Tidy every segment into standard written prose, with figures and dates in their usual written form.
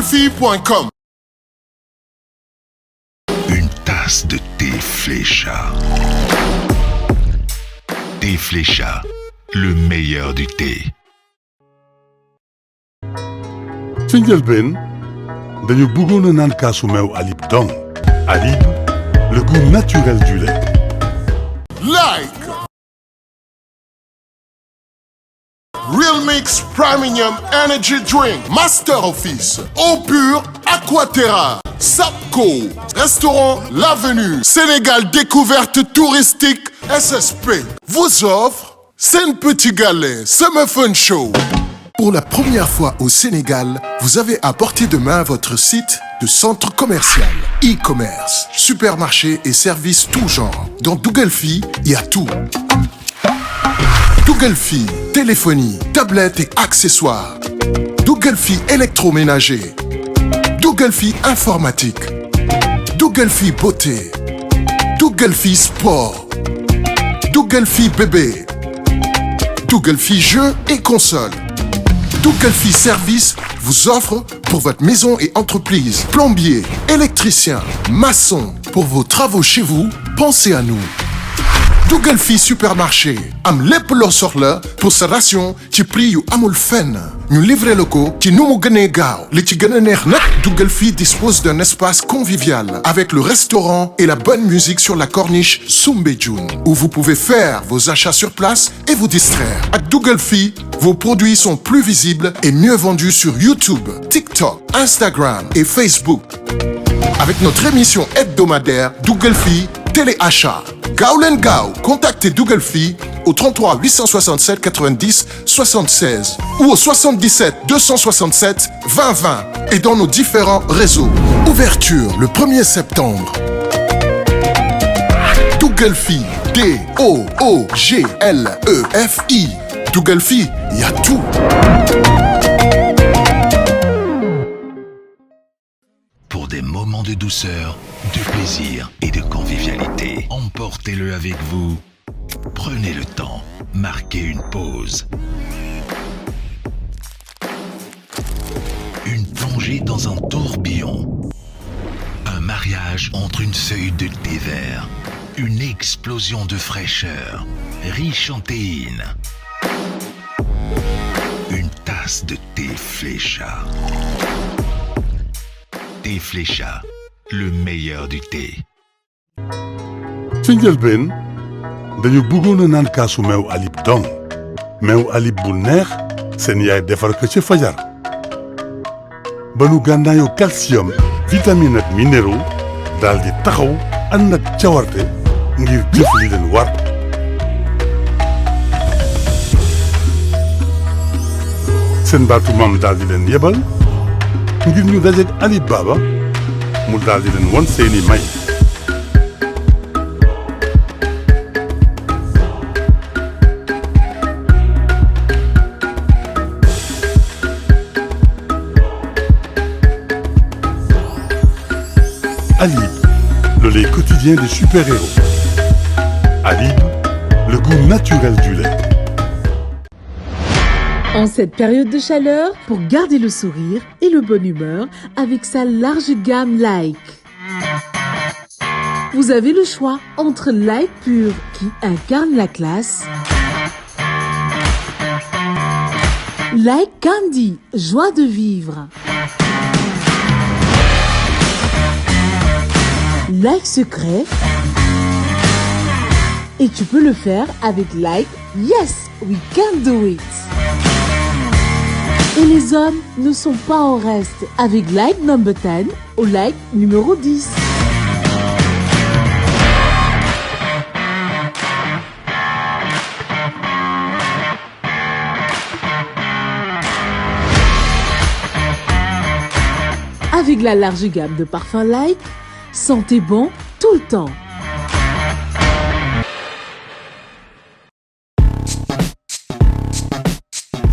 googlefille.com. Une tasse de thé Flécha. Thé Flécha, le meilleur du thé. ci njëlbeen dañu bëggoon a naan kaasu meew Alib dong. Alib, le goût naturel du lait. Like Real Mix Premium Energy Drink, Master Office, Eau Pure, Aquaterra, Sapco, Restaurant L'Avenue, Sénégal Découverte Touristique, SSP, vous offre Sen Petit Galet, Summer Fun Show. Pour la première fois au Sénégal, vous avez à portée de main votre site de centre commercial, e-commerce, supermarché et services tout genre. Dans Googlefille, il y a tout. Googlefille, téléphonie, tablettes et accessoires. Googlefille électroménager. Googlefille informatique. Googlefille beauté. Googlefille sport. Googlefille bébé. Googlefille jeux et consoles. Googlefille Service vous offre pour votre maison et entreprise, plombier, électricien, maçon. Pour vos travaux chez vous, pensez à nous. Googlefille Supermarché am lépp loo soxla pour sa ration ci prix yu amul fenn ñu livré le ko ci nu mu gënee gaaw li ci gën a neex nag Googlefille dispose d'un espace convivial avec le restaurant et la bonne musique sur la corniche Soumbédioune où vous pouvez faire vos achats sur place et vous distraire. Ak Googlefille, vos produits sont plus visibles et mieux vendus sur YouTube, TikTok, Instagram et Facebook. Avec notre émission hebdomadaire Googlefille Téléachat. Gaaw leen gaaw, contactez Googlefille au 33 867 90 76 ou au 77 267 20 20 et dans nos différents réseaux. Ouverture le 1er septembre. Googlefille, D-O-O-G-L-E-F-I. Googlefille, il y a tout. Pour des moments de douceur, de plaisir et de convivialité, emportez-le avec vous. Prenez le temps, marquez une pause. Une plongée dans un tourbillon. Un mariage entre une feuille de thé vert. Une explosion de fraîcheur, riche en théine. Une tasse de thé Flécha. Thé Flécha, le meilleur du thé. ci njëlbeen dañu bëggoon a naan kaasu meew Alib dong. meew Alib bu neex seen yaay defar ko ci fajar. ba nu gànnaayoo calcium vitamine ak minéraux daal di taxaw ànd ak cawarte ngir jëf li leen war. seen baatu maam daal di leen yebal ngir ñu dajeek Alib Baba mu daal di leen won seeni may. Alib, le lait quotidien des super-héros. Alib, le goût naturel du lait. En cette période de chaleur, pour garder le sourire et le bonne humeur avec sa large gamme Like. Vous avez le choix entre Like Pur qui incarne la classe, Like Candy, joie de vivre, Like Secret, et tu peux le faire avec Like Yes, we can do it. Et les hommes ne sont pas en reste avec Like number 10 au Like numéro 10. Avec la large gamme de parfums Like, sentez bon tout le temps.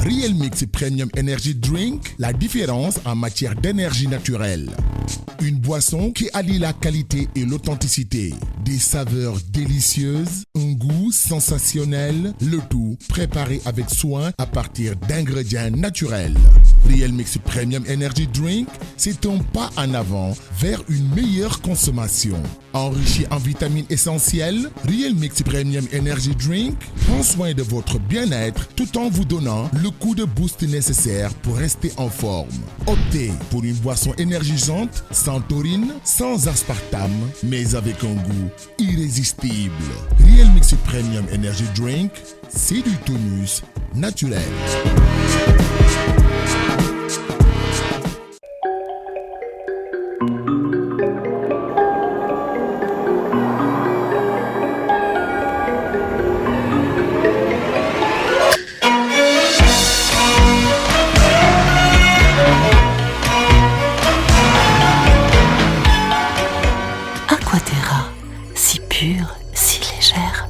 Real Mix Premium Energy Drink, la différence en matière d'énergie naturelle. Une boisson qui allie la qualité et l'authenticité. Des saveurs délicieuses, un goût sensationnel, le tout préparé avec soin à partir d'ingrédients naturels. Real Mix Premium Energy Drink, c'est un pas en avant vers une meilleure consommation. Enrichi en vitamines essentielles, Real Mix Premium Energy Drink prend soin de votre bien-être tout en vous donnant le coup de boost nécessaire pour rester en forme. Optez pour une boisson énergisante, sans taurine, sans aspartame, mais avec un goût irrésistible. Real Mix Premium Energy Drink, c'est du tonus naturel. Aquaterra, si pure, si légère.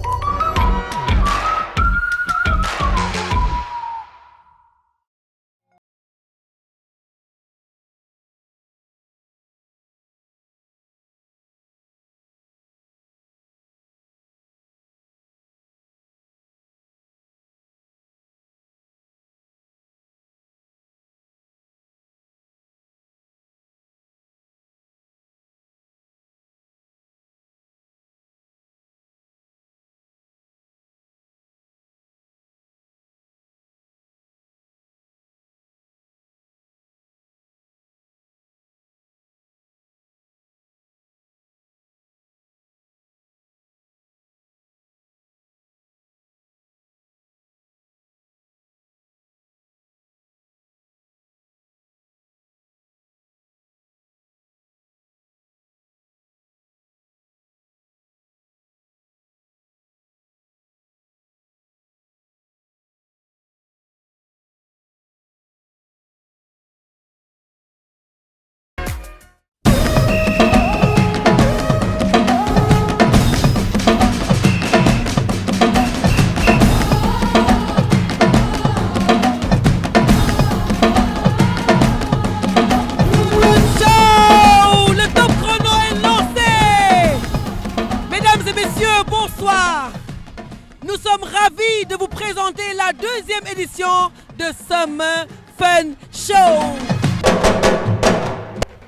De vous présenter la deuxième édition de Summer Fun Show.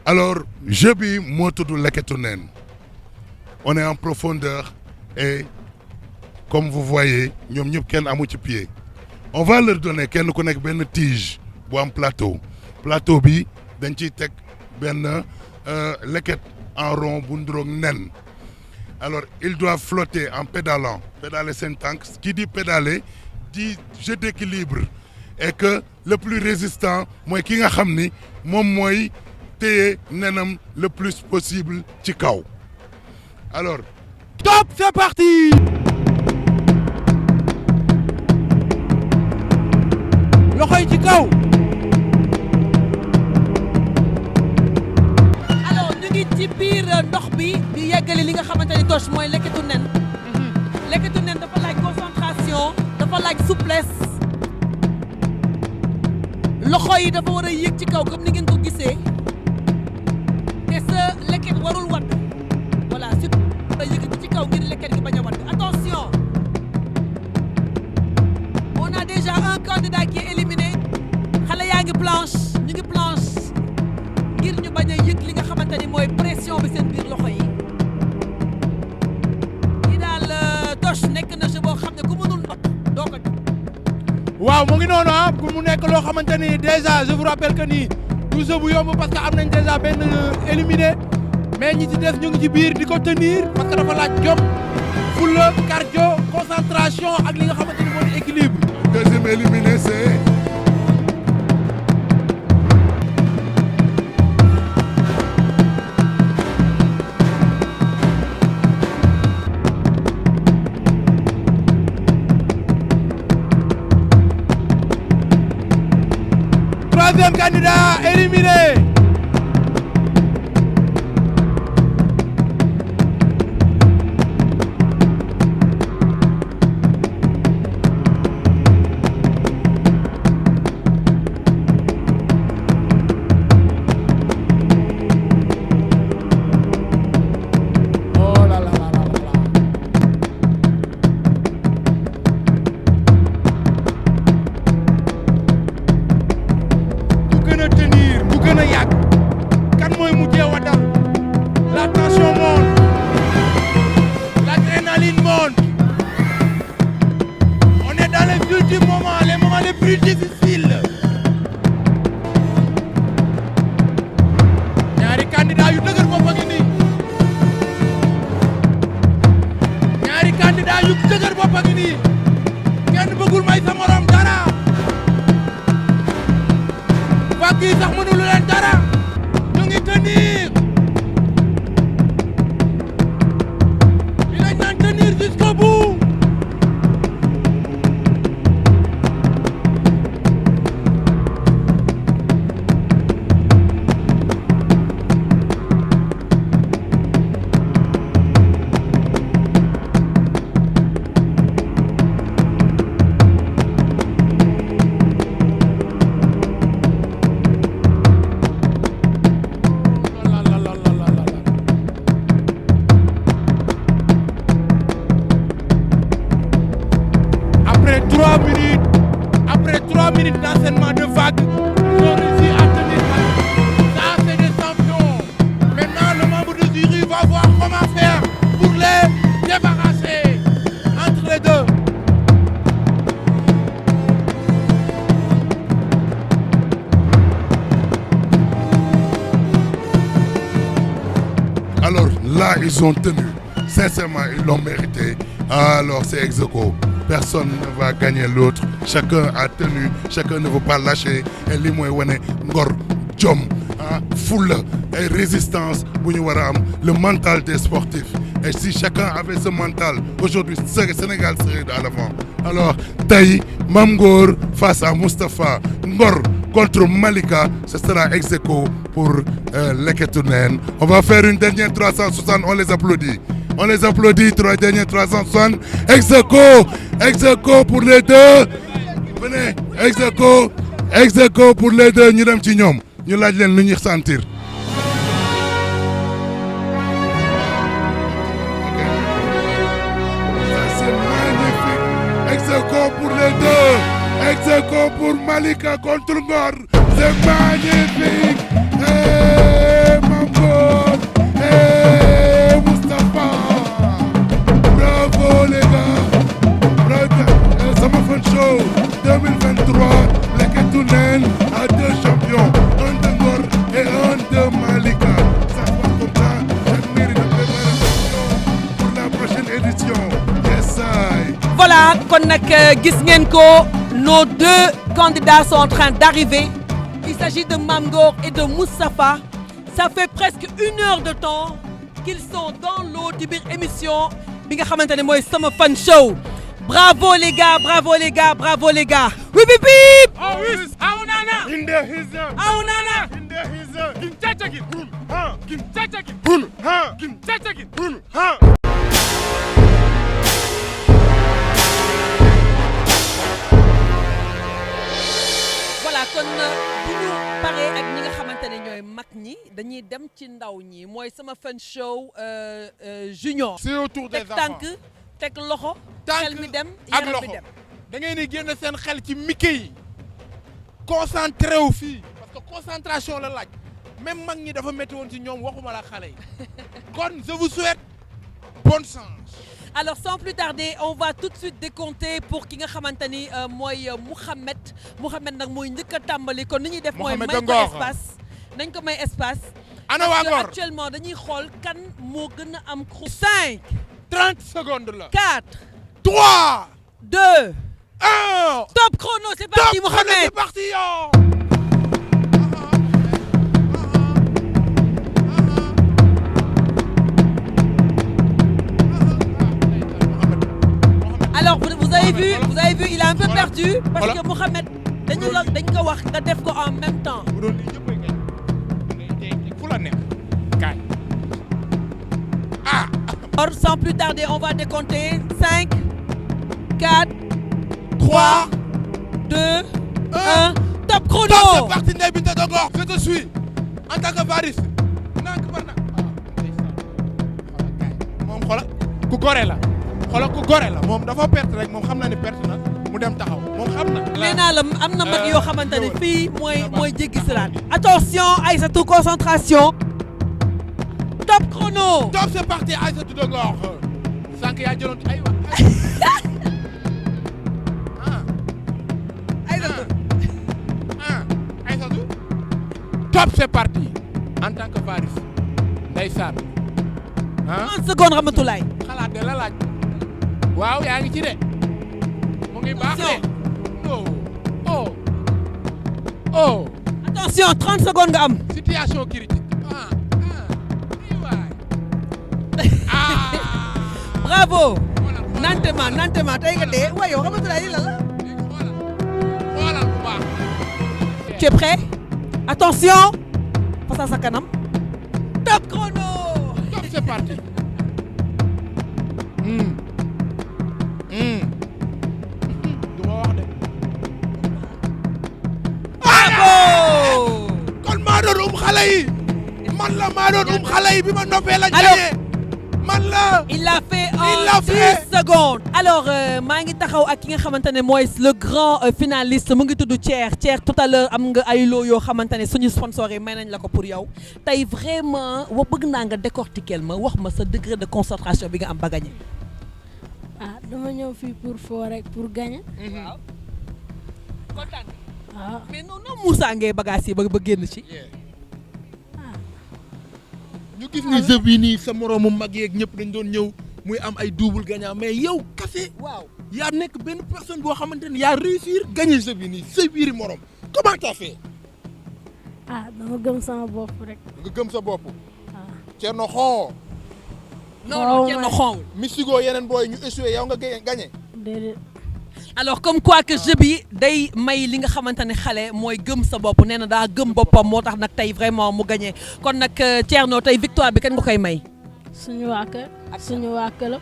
Alors, jeu bi moo tudd Leketu Nen. On est en profondeur et comme vous voyez, ñoom ñëpp kenn amu ci pied. On va leur donner kenn ku nekk benn tige bu am plateau. Plateau bi dañ ciy teg benn leket en rond bu nduroog nen. Alors, ils doivent flotter en pédalant. Pédaler seen tànk. Qui dit pédaler dit jeu d'équilibre. Et que le plus résistant mooy ki nga xam ni moom mooy téye nenam le plus possible ci kaw. Alors, top, c'est parti. Loxo yi ci kaw. Ci biir ndox bi di yeggali li nga xamante ni Toch mooy leketu nen. Leketu nen dafa laaj concentration dafa laaj souplesse loxo yi dafa war a yéeg ci kaw comme ni ngeen ko gisee te sa leket warul wadd voilà surtout da yéeg ci kaw ngir leket gi bañ a wadd. Attention, on a déjà un candidat qui est éliminé. Xale yaa ngi planche ñu ngi planche ngir ñu bañ a yëg li nga xamante ni mooy pression bi seen biir loxo yi. Lii daal Toch nekk na jeu boo xam ne ku mënul ndox doo ko def. waaw mu ngi noonu ah ku mu nekk loo xamante ni déjà je vous rappelle que ni du jeu bu yomb parce que am nañ déjà benn éliminé mais ñi ci des ñu ngi ci biir di ko tenir parce que dafa laaj jom fulla cardio concentration ak li nga xamante ni moo di équilibre. deuxième éliminé c'est troisième candidat éliminé. bopp a ngi nii kenn bëggul may sa morom dara vague yi sax mënulu leen dara ñu ngi tenir dinañ naan tenir jusqu'au bout. Après 3 minutes d'enseignement de vague, ils ont réussi à tenir. Ça, c'est des champions. Maintenant, le membre du jury va voir comment faire pour les débarrasser entre les deux. Alors là, ils ont tenu. Sincèrement, ils l'ont mérité. Alors c'est ex aequo. Personne ne va gagner l'autre. Chacun a tenu, chacun ne veut pas lâcher. Et li mooy wane ngor, jom, fulla et résistance bu ñu war a am, le mental des sportifs. Et si chacun avait ce mental, aujourd'hui, Sénégal serait à l'avant. Alors, tey, Mame Ngor face à Moustapha, Ngor contre Malika, ce sera ex aequo pour Leketu Neen. On va faire une dernière 360, on les applaudit. On les applaudit, dernière 360. Ex aequo pour les deux. Venez, ex aequo pour les deux. Ñu dem ci ñoom ñu laaj leen lu ñuy sentir. Ça c'est magnifique. Ex aequo pour les deux. Ex aequo pour Malika contre Ngor. C'est magnifique. Hey, Mame Ngor. Hey, Moustapha. Bravo les gars. Bravo. Sama Fun Show 2023. Leketu Neen a 2 champions. Un de Ngor et un de Malika. Ça va comme ça. J'admire la préparation pour la prochaine édition. Yes, I. Voilà kon nag gis ngeen ko nos 2 candidats sont en train d'arriver. Il s'agit de Mame Ngor et de Moustapha. Ça fait presque 1 heure de temps qu'ils sont dans l'eau ci biir émission bi nga xamante ne mooy Sama Fun Show. Bravo les gars, bravo les gars, bravo les gars. Oui bip bip. Oh oui, Aounana. Aounana. Voilà kon bu ñu paree ak ñi nga xamante ne ñooy mag ñi dañuy dem ci ndaw ñi mooy Sama Fun Show junior. C'est autour des enfants. teg tànk teg loxo. xel mi dem ak yaram mi loxo dem. da ngeen di génn seen xel ci Mickey yi concentré wu fii parce que concentration la laaj même mag ñi dafa métti woon ci ñoom waxuma la xale yi kon je vous souhaite bonne chance. Alors sans plus tarder on va tout de suite décompter pour ki nga xamante ni mooy Mouhamed nag mooy njëkk a tàmbali kon ni ñuy def mooy may ko espace nañ ko may espace. ana waa Ngor actuellement dañuy xool kan moo gën a am 5 30 secondes la 4 3 2 1 top chrono c'est parti Mouhamed. C'est parti yo. Alors vous avez vu il a un peu perdu parce que Mouhamed dañ ko wax nga def ko en même temps. bu doon lii ñëpp ngay fu la neex kaay. Alors sans plus tarder on va décompter 5 4 3 2 1 top chrono. C'est parti Ndeye Binta de Ngor je te suis en tant que variste nank par na moom xoolal ku gore la xoolal ku gore la moom dafa perte rek moom xam na ni perte na mu dem taxaw moom xam na. nee naa la am na mag yoo xamante ne fii mooy jéggi siraat. Attention Aïssatou concentration. top chrono. top c'est parti Aïssatou de Ngor sànq yaa jëloon ay wa. Aïssatou. top c'est parti en tant que variste ndeysaan. 30 secondes Ramatoulaye. xalaat de la laaj waaw yaa ngi ci de mu ngi baax de oh attention 30 secondes nga am. situation critique bravo. nantema tey nga dee waaye yow xamante ne lii la. xoolal bu baax. tu es prêt? attention. face à sa kanam. top chrono. top c'est parti. du ma wax de. kon maa doon xale yi. man la maa doon xale yi bi ma noppee la jaayee. man la. il l'a fait en 10 secondes. alors maa ngi taxaw ak ki nga xamante ne mooy le grand finaliste mu ngi tudd Thier tout à l'heure am nga ay loo yoo xamante ne suñu sponsor yi may nañ la ko pour yow tey vraiment bëgg naa nga décortiquer ma wax ma sa degré de concentration bi nga am ba gagné. dama ñëw fii pour foo rek pour gagner. waaw. kontaan. waaw mais non Moussa ngay bagages yi ba génn ci. ñu gis ni jeu bi nii sa moroomu mag yeeg ñëpp dañ doon ñëw muy am ay double gagnant mais yow kase. waaw yaa nekk benn personne boo xamante ne yaa réussir gagner jeu bi nii sa biir morom comment t'as fait. dama gëm sama bopp rek. nga gëm sa bopp. Thierno xoo. non Thierno xoo. Mystigo yeneen booy ñu échoué yow nga gagné. déedéet. alors comme quoi que jeu bi day may li nga xamante ne xale mooy gëm sa bopp nee na daa gëm boppam moo tax nag tey vraiment mu gagné kon nag Thierno tey victoire bi kan nga koy may. suñu waa kër. ak suñu waa club.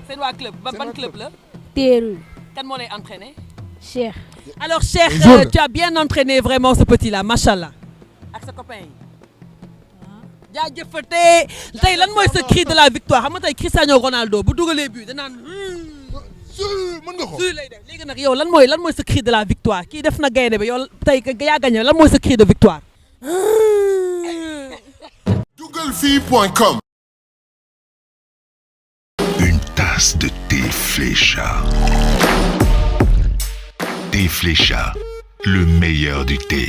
seen waa club ban club la. Teeru. kan moo lay entraîné. Cheikh. alors Cheikh tu as bien entraîné vraiment ce petit là machallah ak sa copain yi. jaajëfate tey lan mooy sa cri de la victoire xam nga tey Cristiano Ronaldo bu dugalee but danaan. mën nga ko lay def léegi nag yow lan mooy sa cri de la victoire kii def na gaynde bi yow tey yaa gagné lan mooy sa cri de victoire. Dougalfille.com. Une tasse de thé Flécha. Thé Flécha, le meilleur du thé.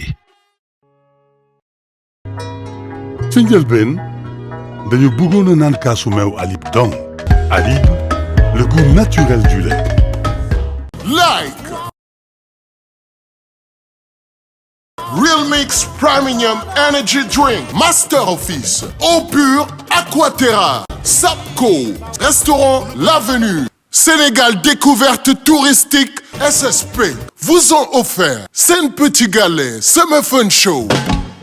ci njëlbeen dañu bëggoon a naan kaasu meew Alib dong Alib, le goût naturel du lait. Like Real Mix Premium Energy Drink, Master Office, Eau Pure, Aquaterra, Sapco, Restaurant L'Avenue, Sénégal Découverte Touristique, SSP, vous ont offert Sen Petit Galet, Summer Fun Show.